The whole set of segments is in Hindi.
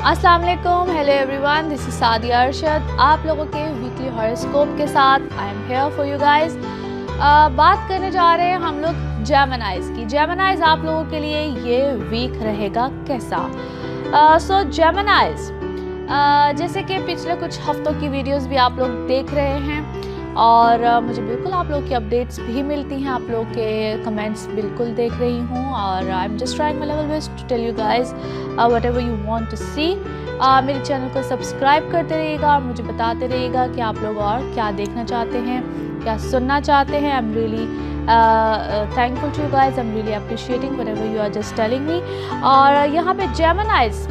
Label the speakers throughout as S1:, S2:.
S1: अस्सलाम वालेकुम, hello everyone, this is Sadia Arshad. आप लोगों के वीकली हॉरोस्कोप के साथ I am here for you guys. बात करने जा रहे हैं हम लोग जेमिनाइज की। जेमिनाइज आप लोगों के लिए ये वीक रहेगा कैसा। सो जेमिनाइज, जैसे कि पिछले कुछ हफ्तों की वीडियोस भी आप लोग देख रहे हैं और मुझे बिल्कुल आप लोगों की अपडेट्स भी मिलती हैं, आप लोग के कमेंट्स बिल्कुल देख रही हूँ और I am just trying my level best to tell you guys what ever you want to see. मेरे चैनल को सब्सक्राइब करते रहिएगा और मुझे बताते रहिएगा कि आप लोग और क्या देखना चाहते हैं, क्या सुनना चाहते हैं। I am really thankful to you guys, I am really appreciating what ever you are just telling me. और यहाँ पे Geminis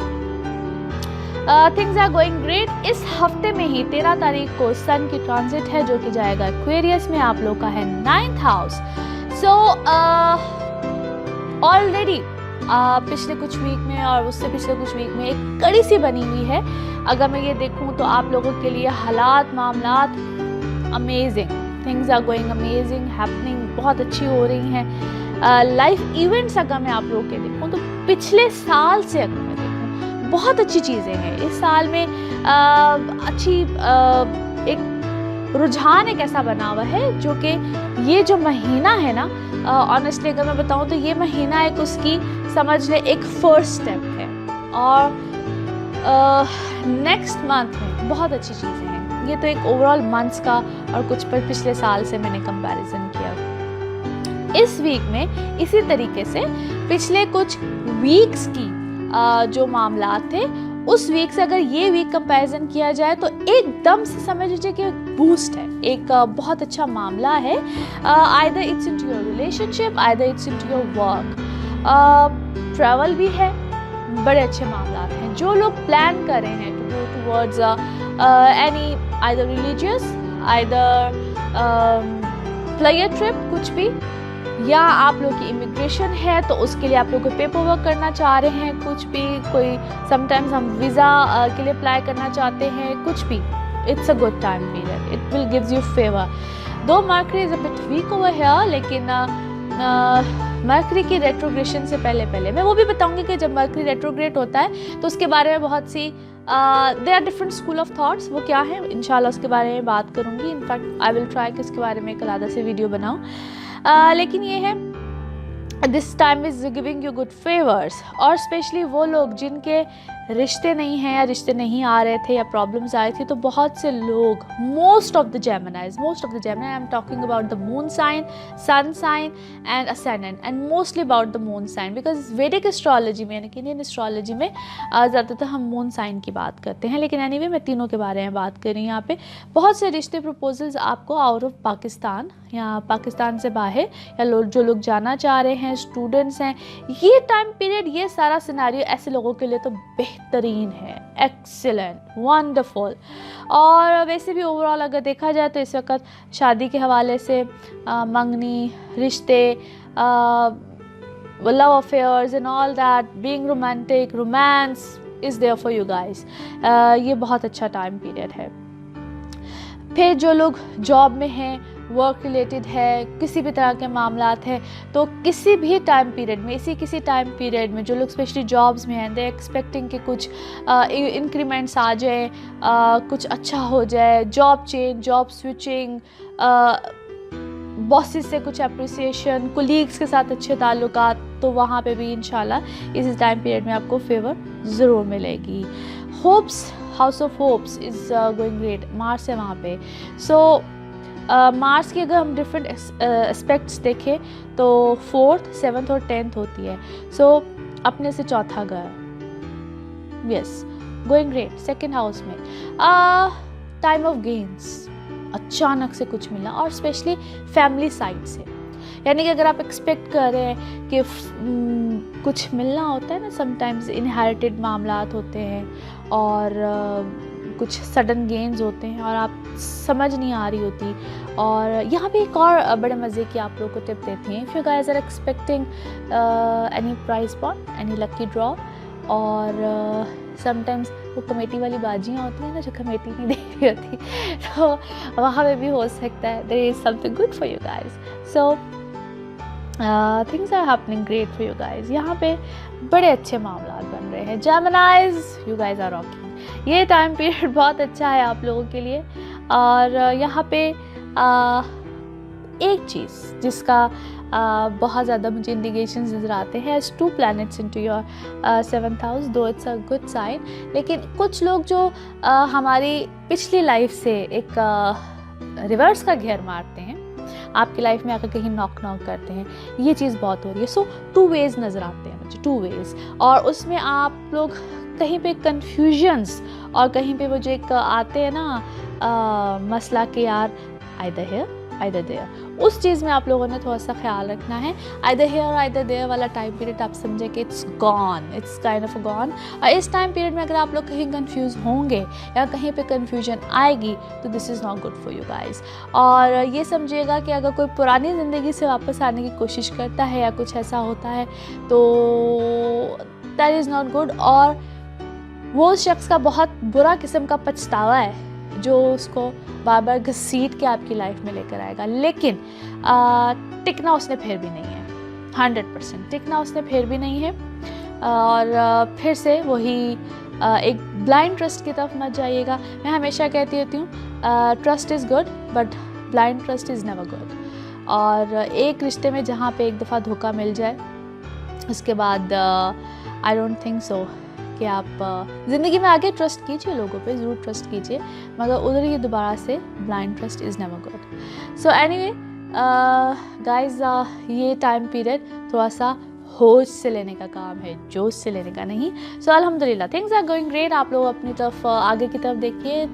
S1: things are going great. इस हफ्ते में ही 13 तारीख को सन की ट्रांजिट है जो कि जाएगा एक्वेरियस में, आप लोग का है 9th हाउस। सो ऑलरेडी पिछले कुछ वीक में और उससे पिछले कुछ वीक में एक कड़ी सी बनी हुई है। अगर मैं ये देखूं तो आप लोगों के लिए हालात मामलात amazing, things are going amazing, happening बहुत अच्छी हो रही हैं। लाइफ इवेंट्स अगर मैं आप लोगों के देखूं तो पिछले साल से अगर मैं देखूं बहुत अच्छी चीज़ें हैं। इस साल में अच्छी एक रुझान एक ऐसा बना हुआ है जो कि ये जो महीना है ना, ऑनेस्टली अगर मैं बताऊं तो ये महीना एक उसकी समझ ले एक फर्स्ट स्टेप है और नेक्स्ट मंथ में बहुत अच्छी चीज़ें हैं। ये तो एक ओवरऑल मंथ्स का और कुछ पर पिछले साल से मैंने कंपैरिजन किया। इस वीक में इसी तरीके से पिछले कुछ वीक्स की जो मामलात थे उस वीक से अगर ये वीक कंपैरिजन किया जाए तो एकदम से समझ लीजिए कि बूस्ट है, एक बहुत अच्छा मामला है। Either it's into your relationship, either it's into your work, travel भी है, बड़े अच्छे मामलात हैं। जो लोग प्लान कर रहे हैं to go towards any either religious, either player trip, कुछ भी, या आप लोग की इमिग्रेशन है तो उसके लिए आप लोग को पेपर वर्क करना चाह रहे हैं, कुछ भी, कोई समटाइम्स हम वीज़ा के लिए अप्लाई करना चाहते हैं, कुछ भी, it's a good time period, it will gives you favour. दो Mercury is a bit weak over here, लेकिन मर्करी की रेट्रोग्रेशन से पहले मैं वो भी बताऊंगी कि जब मर्करी रेट्रोग्रेट होता है तो उसके बारे में बहुत सी there are different school of thoughts, वो क्या है इंशाल्लाह उसके बारे में बात करूंगी। इनफैक्ट आई विल ट्राई कि इसके बारे में एक अलग से वीडियो बनाऊं। लेकिन ये है this time is giving you good favours, और स्पेशली वो लोग जिनके रिश्ते नहीं हैं या रिश्ते नहीं आ रहे थे या प्रॉब्लम्स आई थी, तो बहुत से लोग, most of the Geminis I am talking about the moon sign, sun sign and ascendant, and mostly about the moon sign, because वैदिक एस्ट्रोलॉजी में यानी कि इंडियन एस्ट्रोलॉजी में ज़्यादातर हम मून साइन की बात करते हैं, लेकिन एनीवे मैं तीनों के बारे में बात कर रही हूँ। यहाँ पे बहुत से रिश्ते प्रपोजल्स आपको आउट ऑफ पाकिस्तान या पाकिस्तान से बाहर या जो लोग जाना चाह रहे हैं, स्टूडेंट्स हैं, ये टाइम पीरियड, ये सारा सिनेरियो ऐसे लोगों के लिए तो बेहतरीन है, एक्सीलेंट, वंडरफुल। और वैसे भी ओवरऑल अगर देखा जाए तो इस वक्त शादी के हवाले से मंगनी, रिश्ते, love affairs and all that, being romantic, romance is there for you guys. ये बहुत अच्छा टाइम पीरियड है। फिर जो लोग जॉब में हैं, वर्क रिलेटेड है, किसी भी तरह के मामलात हैं, तो किसी भी टाइम पीरियड में, किसी टाइम पीरियड में जो लोग स्पेशली जॉब्स में हैं, दे एक्सपेक्टिंग कि कुछ इंक्रीमेंट्स आ जाए, कुछ अच्छा हो जाए, job change, job switching, bosses से कुछ अप्रिसिएशन, कोलीग्स के साथ अच्छे ताल्लुकात, तो वहाँ पे भी इंशाल्लाह इस टाइम पीरियड में आपको फेवर ज़रूर मिलेगी। Hopes, house of hopes is going great, Mars है वहाँ पे। सो मार्स की अगर हम डिफरेंट एस्पेक्ट्स देखें तो 4th, 7th और 10th होती है। सो अपने से चौथा घर, yes, going great. Second house में टाइम ऑफ गेन्स, अचानक से कुछ मिलना, और स्पेशली फैमिली साइड से, यानी कि अगर आप एक्सपेक्ट कर रहे हैं कि कुछ मिलना होता है ना, समटाइम्स इनहेरिटेड मामलात होते हैं और कुछ सडन गेन्स होते हैं और आप समझ नहीं आ रही होती। और यहाँ पे एक और बड़े मज़े की आप लोग को टिप देती हैं, if you guys are expecting any prize bond, any lucky draw, और समटाइम्स वो कमेटी वाली बाजियाँ होती हैं ना जो कमेटी नहीं दे रही होती, तो वहाँ पे भी हो सकता है there is something good for you guys. So things are happening great for you guys. यहाँ पे बड़े अच्छे मामला बन रहे हैं। Geminis, you guys are rocking. ये टाइम पीरियड बहुत अच्छा है आप लोगों के लिए। और यहाँ पे एक चीज़ जिसका बहुत ज़्यादा मुझे इंडिकेशंस नज़र आते हैं, as 2 planets into your 7th house, though it's a good sign. लेकिन कुछ लोग जो हमारी पिछली लाइफ से एक रिवर्स का घेर मारते हैं, आपकी लाइफ में आकर कहीं नॉक करते हैं, ये चीज़ बहुत हो रही है। सो 2 ways नज़र आते हैं मुझे, 2 ways। और उसमें आप लोग कहीं पे कन्फ्यूजन्स और कहीं पे वो जो एक आते हैं ना मसला कि यार आइदर हियर आइदर देयर, उस चीज़ में आप लोगों ने थोड़ा सा ख्याल रखना है। आइदर हियर और आइदर देयर वाला टाइम पीरियड आप समझे कि it's gone, it's kind of gone. और इस टाइम पीरियड में अगर आप लोग कहीं कंफ्यूज होंगे या कहीं पे कंफ्यूजन आएगी तो this is not good for you guys. और ये समझिएगा कि अगर कोई पुरानी ज़िंदगी से वापस आने की कोशिश करता है या कुछ ऐसा होता है तो दैट इज़ नॉट गुड। और वो शख्स का बहुत बुरा किस्म का पछतावा है जो उसको बार बार घसीट के आपकी लाइफ में लेकर आएगा। लेकिन टिकना उसने फिर भी नहीं है, 100% टिकना उसने फिर भी नहीं है। और फिर से वही एक ब्लाइंड ट्रस्ट की तरफ मत जाइएगा। मैं हमेशा कहती रहती हूँ trust is good but blind trust is never good. और एक रिश्ते में जहाँ पे एक दफ़ा धोखा मिल जाए उसके बाद आई डोंट थिंक सो कि आप ज़िंदगी में आगे ट्रस्ट कीजिए, लोगों पे ज़रूर ट्रस्ट कीजिए, मगर उधर ही दोबारा से blind trust is never good. So anyway guys, ये टाइम पीरियड थोड़ा सा होश से लेने का काम है, जोश से लेने का नहीं। सो अल्हम्दुलिल्लाह थिंग्स आर गोइंग ग्रेट। आप लोग अपनी तरफ आगे की तरफ देखिए।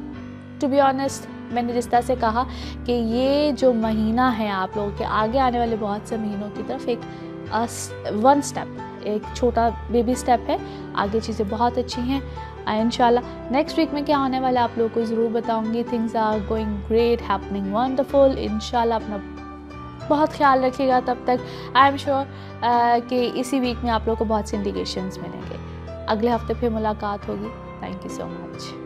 S1: टू बी ऑनेस्ट, मैंने जिस तरह से कहा कि ये जो महीना है आप लोगों के आगे आने वाले बहुत से महीनों की तरफ एक 1 स्टेप, एक छोटा बेबी स्टेप है। आगे चीज़ें बहुत अच्छी हैं। इंशाल्लाह नेक्स्ट वीक में क्या होने वाला है आप लोगों को ज़रूर बताऊंगी। Things are going great, happening wonderful. इंशाल्लाह अपना बहुत ख्याल रखिएगा। तब तक आई एम श्योर कि इसी वीक में आप लोगों को बहुत से इंडिकेशंस मिलेंगे। अगले हफ्ते फिर मुलाकात होगी। Thank you so much.